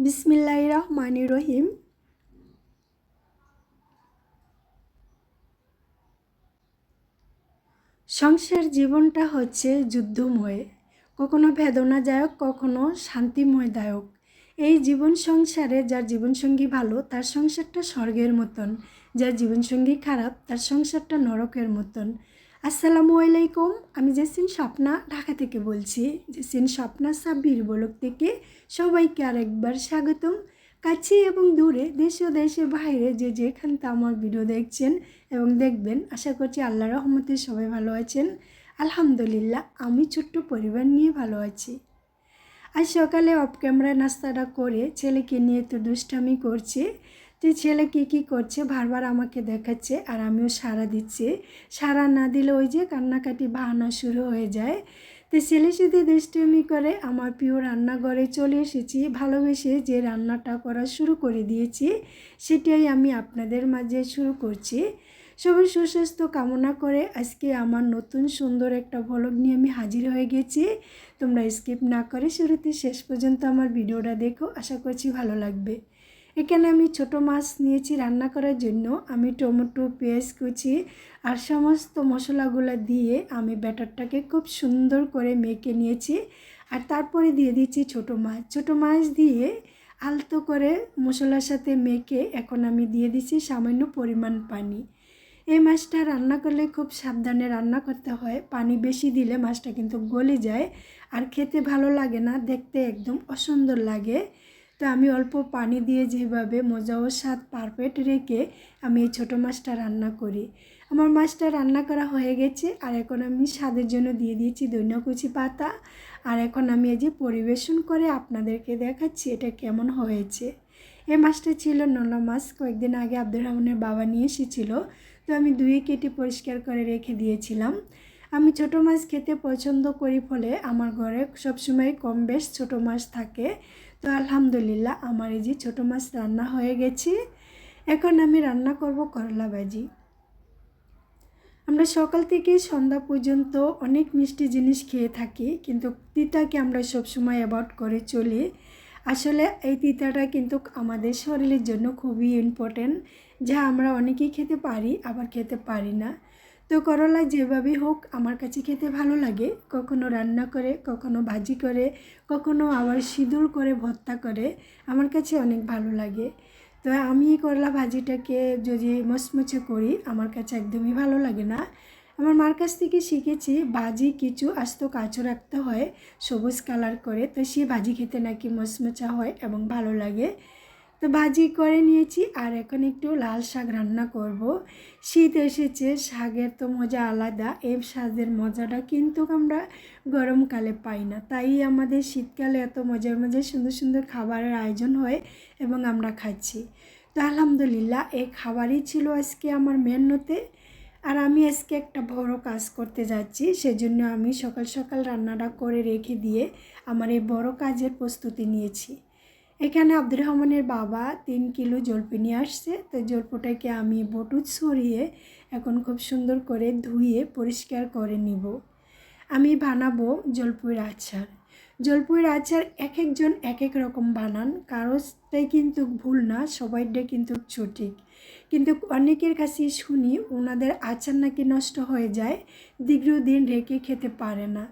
বিসমিল্লাহির রহমানির রহিম। সংসার জীবনটা হচ্ছে যুদ্ধময়, কখনো বেদনাদায়ক, কখনো শান্তিময়দায়ক। এই জীবন সংসারে যার জীবনসঙ্গী ভালো তার সংসারটা স্বর্গের মতন, যার জীবনসঙ্গী খারাপ তার সংসারটা নরকের মতন। আসসালামু আলাইকুম, আমি জেসিন স্বপ্না ঢাকা থেকে বলছি। জেসিন স্বপ্না সাব্বির ব্লগ থেকে সবাইকে আরেকবার স্বাগতম। কাছে এবং দূরে, দেশ ও দেশের বাইরে যে যেখানটা আমার ভিডিও দেখছেন এবং দেখবেন, আশা করছি আল্লাহর রহমতে সবাই ভালো আছেন। আলহামদুলিল্লাহ, আমি ছোট্ট পরিবার নিয়ে ভালো আছি। আজ সকালে অফ ক্যামেরা নাস্তাটা করে ছেলেকে নিয়ে একটু দুষ্টামি করছে। তো ছেলে কী করছে বারবার আমাকে দেখাচ্ছে আর আমিও সাড়া দিচ্ছি। সাড়া না দিলে ওই যে কান্নাকাটি বাহানা শুরু হয়ে যায়। তো ছেলের সাথে দুষ্টামি করে আমার প্রিয় রান্নাঘরে চলে এসেছি। ভালোবেসে যে রান্নাটা করা শুরু করে দিয়েছি সেটাই আমি আপনাদের মাঝে শুরু করছি। সবার সুস্বাস্থ্য কামনা করে আজকে আমার নতুন সুন্দর একটা ভ্লগ নিয়ে আমি হাজির হয়ে গেছি। তোমরা স্কিপ না করে শুরুতে শেষ পর্যন্ত আমার ভিডিওটা দেখো, আশা করছি ভালো লাগবে। এখানে আমি ছোট মাছ নিয়েছি রান্না করার জন্য। আমি টমেটো, পেঁয়াজ কুচি আর সমস্ত মশলাগুলো দিয়ে আমি ব্যাটারটাকে খুব সুন্দর করে মেখে নিয়েছি। আর তারপরে দিয়ে দিচ্ছি ছোট মাছ দিয়ে আলতো করে মশলার সাথে মেখে এখন আমি দিয়ে দিচ্ছি সামান্য পরিমাণ পানি। এই মাছটা রান্না করলে খুব সাবধানে রান্না করতে হয়, পানি বেশি দিলে মাছটা কিন্তু গলে যায় আর খেতে ভালো লাগে না, দেখতে একদম অসুন্দর লাগে। তো আমি অল্প পানি দিয়ে যেভাবে মজা ও স্বাদ পারফেক্ট রেখে আমি এই ছোটো মাছটা রান্না করি। আমার মাছটা রান্না করা হয়ে গেছে আর এখন আমি স্বাদের জন্য দিয়ে দিয়েছি ধনিয়া কুচি পাতা। আর এখন আমি এই যে পরিবেশন করে আপনাদেরকে দেখাচ্ছি এটা কেমন হয়েছে। এই মাছটা ছিল নোনা মাছ, কয়েকদিন আগে আব্দুর রহমানের বাবা নিয়ে এসেছিলো, তো আমি ধুয়ে কেটে পরিষ্কার করে রেখে দিয়েছিলাম। আমি ছোটো মাছ খেতে পছন্দ করি ফলে আমার ঘরে সবসময় কম বেশ ছোটো মাছ থাকে। তো আলহামদুলিল্লাহ আমার এই যে ছোটো মাছ রান্না হয়ে গেছে। এখন আমি রান্না করব করলা ভাজি। আমরা সকাল থেকে সন্ধ্যা পর্যন্ত অনেক মিষ্টি জিনিস খেয়ে থাকি, কিন্তু তিতাকে আমরা সবসময় অ্যাভয়েড করে চলি। আসলে এই তিতাটা কিন্তু আমাদের শরীরের জন্য খুবই ইম্পর্টেন্ট, যা আমরা অনেকেই খেতে পারি আবার খেতে পারি না। তো করলা যেভাবে হোক আমার কাছে খেতে ভালো লাগে, কখনো রান্না করে, কখনো ভাজি করে, কখনো আবার সিঁদুর করে ভর্তা করে আমার কাছে অনেক ভালো লাগে। তো আমি করলা ভাজিটাকে যদি মচমচে করি আমার কাছে একদমই ভালো লাগে না। আমার মার কাছ থেকে শিখেছি ভাজি কিছু আস্ত কাঁচো রাখতে হয় সবুজ কালার করে, তো সে ভাজি খেতে নাকি মচমচা হয় এবং ভালো লাগে। তো ভাজি করে নিয়েছি আর এখন একটু লাল শাক রান্না করব। শীত এসেছে, শাকের তো মজা আলাদা, এই শাকের মজাটা কিন্তু আমরা গরমকালে পাই না, তাই আমাদের শীতকালে এত মজার মজার সুন্দর সুন্দর খাবারের আয়োজন হয় এবং আমরা খাচ্ছি। তো আলহামদুলিল্লাহ এই খাবারই ছিল আজকে আমার মেনুতে। আর আমি আজকে একটা বড় কাজ করতে যাচ্ছি, সেজন্য আমি সকাল সকাল রান্নাটা করে রেখে দিয়ে আমার এই বড় কাজের প্রস্তুতি নিয়েছি। এখানে আব্দুর রহমানের বাবা 3 কিলো জলপি নিয়ে আসছে, তো জলপিটাকে আমি বটুত ছড়িয়ে এখন খুব সুন্দর করে ধুয়ে পরিষ্কার করে নিব। আমি বানাবো জলপির আচার। জলপির আচার এক একজন এক এক রকম বানান, কারোটাই কিন্তু ভুল না, সবাইটাই কিন্তু সঠিক। কিন্তু অনেকের কাছে শুনি ওনাদের আচার নাকি নষ্ট হয়ে যায়, দীর্ঘদিন রেখে খেতে পারে না।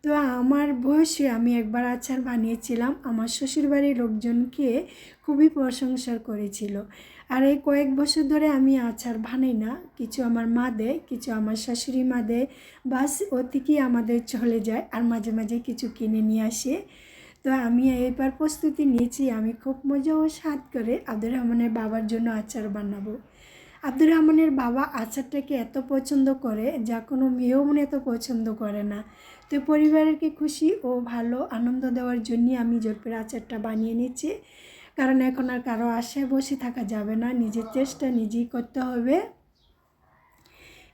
তো আমার বয়সে আমি একবার আচার বানিয়েছিলাম, আমার শ্বশুরবাড়ির লোকজনকে খুবই প্রশংসা করেছিল। আর এই কয়েক বছর ধরে আমি আচার বানাই না, কিছু আমার মা দেয়, কিছু আমার শাশুড়ি মা দেয়, বাস ওদিকেই আমাদের চলে যায়। আর মাঝে মাঝে কিছু কিনে নিয়ে আসে। তো আমি এবার প্রস্তুতি নিয়েছি আমি খুব মজা ও স্বাদ করে আব্দুর রহমানের বাবার জন্য আচার বানাবো। আব্দুর রহমানের বাবা আচারটাকে এত পছন্দ করে যা কোনো মেয়েও মনে এত পছন্দ করে না। তো পরিবারকে খুশি ও ভালো আনন্দ দেওয়ার জন্যই আমি জলপির আচারটা বানিয়ে নিচ্ছি, কারণ এখন আর কারো আশায় বসে থাকা যাবে না, নিজের চেষ্টা নিজেই করতে হবে।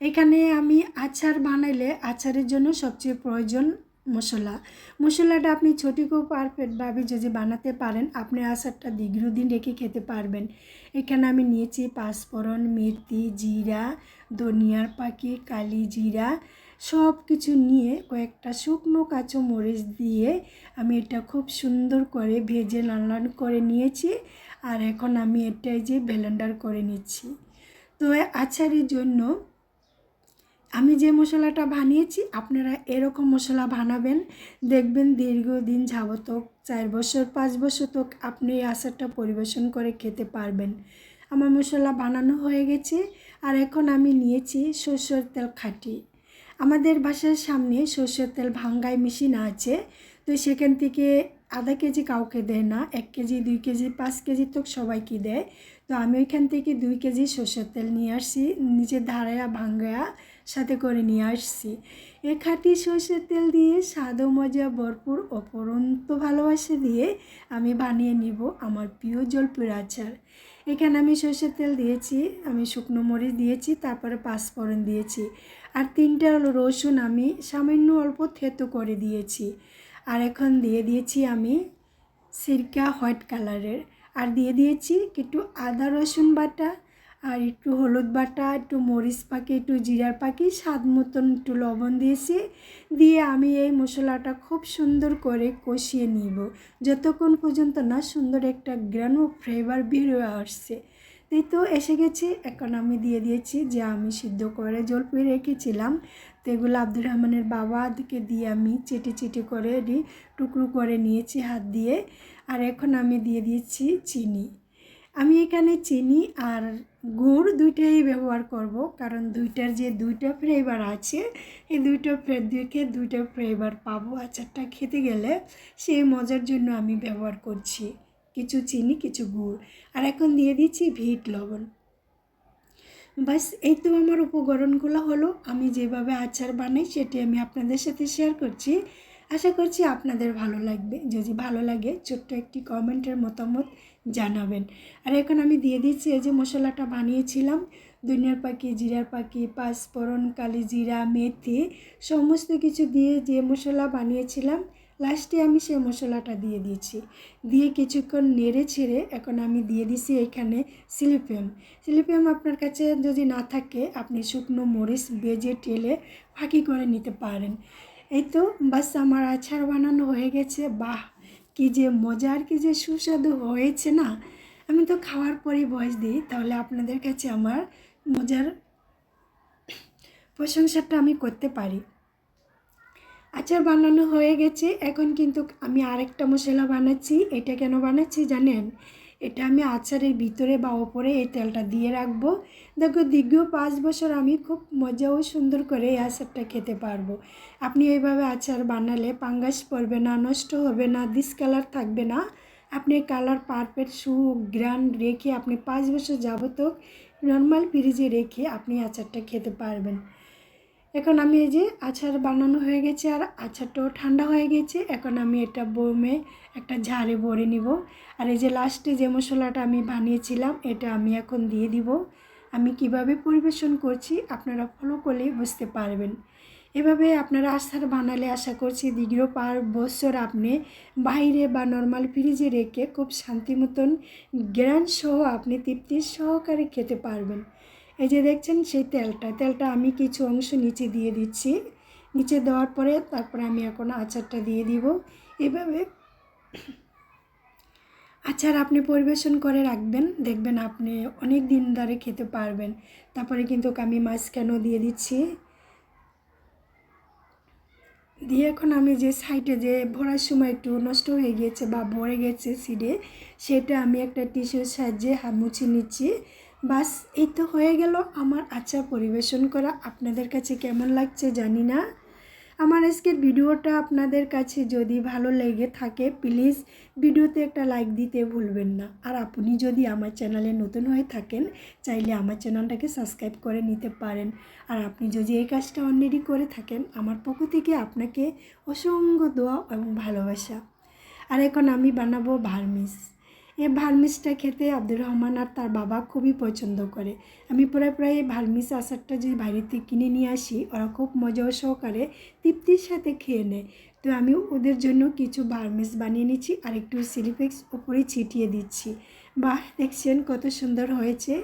এখানে আমি আচার বানাইলে আচারের জন্য সবচেয়ে প্রয়োজন মশলাটা আপনি ছোটিকেও পারফেক্টভাবে যদি বানাতে পারেন আপনি আচারটা দীর্ঘদিন রেখে খেতে পারবেন। এখানে আমি নিয়েছি পাঁচফোড়ন, মেথি, জিরা, ধনিয়ার পাখি, কালি জিরা, সব কিছু নিয়ে কয়েকটা শুকনো কাঁচা মরিচ দিয়ে আমি এটা খুব সুন্দর করে ভেজে লাল লাল করে নিয়েছি। আর এখন আমি এটাই যে ব্লেন্ডার করে নিচ্ছি। তো আচারের জন্য আমি যে মশলাটা বানিয়েছি আপনারা এরকম মশলা বানাবেন, দেখবেন দীর্ঘদিন যাবত 4 বছর 5 বছর তো আপনি এই আচারটা পরিবেশন করে খেতে পারবেন। আমার মশলা বানানো হয়ে গেছে। আর এখন আমি নিয়েছি সরষের তেল খাঁটি। আমাদের বাসার সামনে সরষের তেল ভাঙ্গাই মেশিন আছে, তো সেখান থেকে আধা কেজি কাউকে দেয় না, 1 কেজি 2 কেজি 5 কেজি তো সবাইকে দেয়। তো আমি ওইখান থেকে 2 কেজি সরষের তেল নিয়ে আসছি, নিচে ধারায়া ভাঙ্গায়া সাথে করে নিয়ে আসছি। এই খাঁটি সরষের তেল দিয়ে স্বাদ ও মজা ভরপুর অপরন্ত ভালোবাসা দিয়ে আমি বানিয়ে নিব আমার প্রিয় জলপির আচার। এখানে আমি সরষের তেল দিয়েছি, আমি শুকনো মরিচ দিয়েছি, তারপরে 5 ফোড়ন দিয়েছি, আর 3টা রসুন আমি সামান্য অল্প থেতো করে দিয়েছি। আর এখন দিয়ে দিয়েছি আমি সিরকা হোয়াইট কালারের, আর দিয়ে দিয়েছি একটু আদা রসুন বাটা, আর একটু হলুদ বাটা, একটু মরিচ পাখি, একটু জিরার পাখি, স্বাদ মতন একটু লবণ দিয়েছি। দিয়ে আমি এই মশলাটা খুব সুন্দর করে কষিয়ে নিব যতক্ষণ পর্যন্ত না সুন্দর একটা গ্রান ও ফ্লেভার বেরিয়ে আসছে। এই তো এসে গেছি। এখন আমি দিয়ে দিয়েছি যে আমি সিদ্ধ করে জলপাই রেখেছিলাম, তো এগুলো আব্দুর রহমানের বাবাকে দিয়ে আমি চেটে চেটে করে টুকরো করে নিয়েছি হাত দিয়ে। আর এখন আমি দিয়ে দিয়েছি চিনি। আমি এখানে চিনি আর গুড় দুইটাই ব্যবহার করব, কারণ দুইটার যে দুইটা ফ্লেভার আছে, এই দুইটা ফ্লেভার পাবো আচারটা খেতে গেলে, সেই মজার জন্য আমি ব্যবহার করছি কিছু চিনি কিছু গুড়। আর এখন দিয়ে দিচ্ছি বিট লবণ। বাস এই তো আমার উপকরণগুলো হলো। আমি যেভাবে আচার বানাই সেটি আমি আপনাদের সাথে শেয়ার করছি। আশা করছি আপনাদের ভালো লাগবে। যদি ভালো লাগে ছোট্ট একটি কমেন্টের মতামত জানাবেন। আর এখন আমি দিয়ে দিচ্ছি এই যে মশলাটা বানিয়েছিলাম, ধনিয়ার পাখি, জিরার পাখি, 5 ফোড়ন, কালি জিরা, মেথি সমস্ত কিছু দিয়ে যে মশলা বানিয়েছিলাম, লাস্টে আমি সেই মশলাটা দিয়ে দিয়েছি। দিয়ে কিছুক্ষণ নেড়ে ছেড়ে এখন আমি দিয়ে দিছি এখানে সিলিপিয়াম আপনার কাছে যদি না থাকে আপনি শুকনো মরিচ ভেজে টেলে ফাঁকি করে নিতে পারেন। এই তো বাস আমার আচার বানানো হয়ে গেছে। বাহ, কী যে মজার, কী যে সুস্বাদু হয়েছে না! আমি তো খাওয়ার পরই ভয়েস দিই, তাহলে আপনাদের কাছে আমার মজার প্রশংসাটা আমি করতে পারি। আচার বানানো হয়ে গেছে। এখন কিন্তু আমি আরেকটা মশলা বানাচ্ছি। এটা কেন বানাচ্ছি জানেন? এটা আমি আচারের ভিতরে বা ওপরে এই তেলটা দিয়ে রাখবো। দেখো দীর্ঘ 5 বছর আমি খুব মজা ও সুন্দর করে এই আচারটা খেতে পারবো। আপনি এইভাবে আচার বানালে পাঙ্গাস পড়বে না, নষ্ট হবে না, ডিসকালার থাকবে না। আপনি কালার পারফেক্ট সুঘ্রাণ রেখে আপনি 5 বছর যাবত নর্মাল ফ্রিজে রেখে আপনি আচারটা খেতে পারবেন। এখন আমি এই যে আচার বানানো হয়ে গেছে আর আচারটাও ঠান্ডা হয়ে গেছে। এখন আমি এটা বয়মে একটা ঝাড়ে ভরে নিব। আর এই যে লাস্টে যে মশলাটা আমি বানিয়েছিলাম এটা আমি এখন দিয়ে দিব। আমি কিভাবে পরিবেশন করছি আপনারা ফলো করলেই বুঝতে পারবেন। এভাবে আপনারা আচার বানালে আশা করছি দীর্ঘ 5 বছর আপনি বাইরে বা নর্মাল ফ্রিজে রেখে খুব শান্তি মতন গ্রান সহ আপনি তৃপ্তি সহকারে খেতে পারবেন। এই যে দেখছেন সেই তেলটা আমি কিছু অংশ নিচে দিয়ে দিচ্ছি। নিচে দেওয়ার পরে তারপরে আমি এখন আচারটা দিয়ে দিব। এভাবে আচার আপনি পরিবেশন করে রাখবেন, দেখবেন আপনি অনেক দিন ধরে খেতে পারবেন। তারপরে কিন্তু আমি মাঝখানেও দিয়ে দিচ্ছি। দিয়ে এখন আমি যে সাইডে যে ভরার সময় একটু নষ্ট হয়ে গিয়েছে বা ভরে গেছে সিডে, সেটা আমি একটা টিস্যুর সাহায্যে মুছে নিচ্ছি। বাস এই তো হয়ে গেল আমার আচার পরিবেশন করা। আপনাদের কাছে কেমন লাগছে জানি না। আমার আজকের ভিডিওটা আপনাদের কাছে যদি ভালো লেগে থাকে প্লিজ ভিডিওতে একটা লাইক দিতে ভুলবেন না। আর আপনি যদি আমার চ্যানেলে নতুন হয়ে থাকেন চাইলে আমার চ্যানেলটাকে সাবস্ক্রাইব করে নিতে পারেন। আর আপনি যদি এই কাজটা অলরেডি করে থাকেন আমার পক্ষ থেকে আপনাকে অসংখ্য দোয়া এবং ভালোবাসা। আর এখন আমি বানাবো ভার্মিস। এই ভার্মিসটা খেতে আব্দুর রহমান আর তার বাবা খুবই পছন্দ করে। আমি প্রায় ভার্মিস আচারটা যে বাইরেতে কিনে নিয়ে আসি ওরা খুব মজা সহকারে তৃপ্তির সাথে খেয়ে নেয়। তো আমি ওদের জন্য কিছু ভার্মিস বানিয়ে নিচ্ছি আর একটু চিলি ফ্লেক্স উপরে ছিটিয়ে দিচ্ছি। বাহ, দেখছেন কত সুন্দর হয়েছে।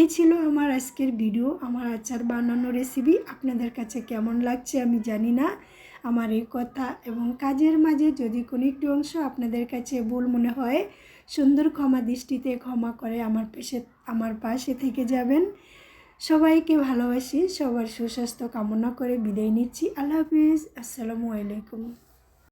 এই ছিল আমার আজকের ভিডিও, আমার আচার বানানো রেসিপি। আপনাদের কাছে কেমন লাগছে আমি জানি না। আমার এই কথা এবং কাজের মাঝে যদি কোনো একটু অংশ আপনাদের কাছে ভুল মনে হয়, সুন্দর ক্ষমা দৃষ্টিতে ক্ষমা করে আমার পাশে থেকে যাবেন। সবাইকে ভালোবাসি, সবার সুস্বাস্থ্য কামনা করে বিদায় নিচ্ছি। আল্লাহ হাফিজ, আসসালামু আলাইকুম।